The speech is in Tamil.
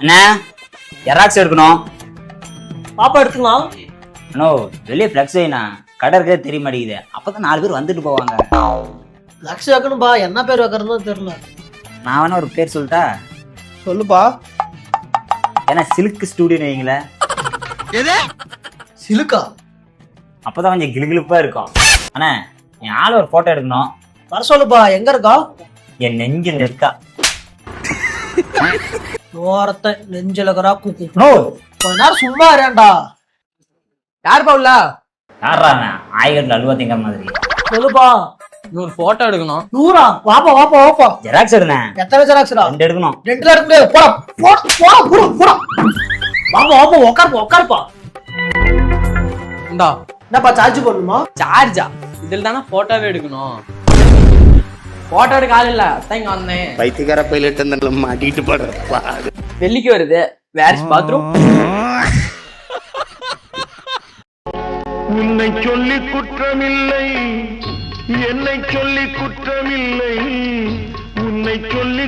என்ன ஜெராக்ஸ் எடுக்கணும். பாப்பா எடுத்துக்கலாம். அண்ணோ வெளியே ஃப்ளெக்ஸ் வைண்ணா, கடை இருக்கிறதே தெரிய மாட்டேங்குது. அப்பதான் 4 பேர் வந்துட்டு போவாங்க. லக்ஷ் வைக்கணும்பா, என்ன பேர் வைக்கிறதுன்னு தெரியல. நான் வேணா ஒரு பேர் சொல்லிட்டா? சொல்லுப்பா. ஏன்னா சில்க் ஸ்டூடியோன்னு வைங்களேன். சிலுக்கா? அப்பதான் கொஞ்சம் கிளுகிளுப்பா இருக்கும். அண்ணா என் ஆள் ஒரு போட்டோ எடுக்கணும். வர சொல்லுப்பா. எங்க இருக்கா? என் நெஞ்சில் இருக்கா. ஓரத்தை நெஞ்சலகரா கூக்கு. நோ கொஞ்ச நேரம் சும்மா இருடா. யார் பவுலா? யாராண்ணா ஆயிரத்துல அல்வா திங்கிற மாதிரி. சொல்லுப்பா. ஒரு போட்டோ எடுக்கணும். 100? வாப்பா வாப்பா வாப்பா. ஜெராக்ஸ் எடுண்ணே. எத்தனை ஜெராக்ஸ்டா? 2 எடுக்கணும். 2ல எடுக்க முடியாது. போடா போடா போடா போடா. வாப்பா வாப்பா உட்காருப்பா உட்காருப்பா. இந்தா. என்னப்பா சார்ஜ் பண்ணணுமா? சார்ஜா? இதுல தானே போட்டோவே எடுக்கணும். போட்டோ எடுக்க ஆள் இல்ல, அதான் இங்க வந்தேன். பைத்தியக்கார பைலட் மாட்டிட்டு போடுறப்பா. வெள்ளிக்கு வருது. வேர் பாத்ரூம். உன்னை சொல்லி குற்றமில்லை, என்னை சொல்லி குற்றமில்லை, உன்னை சொல்லி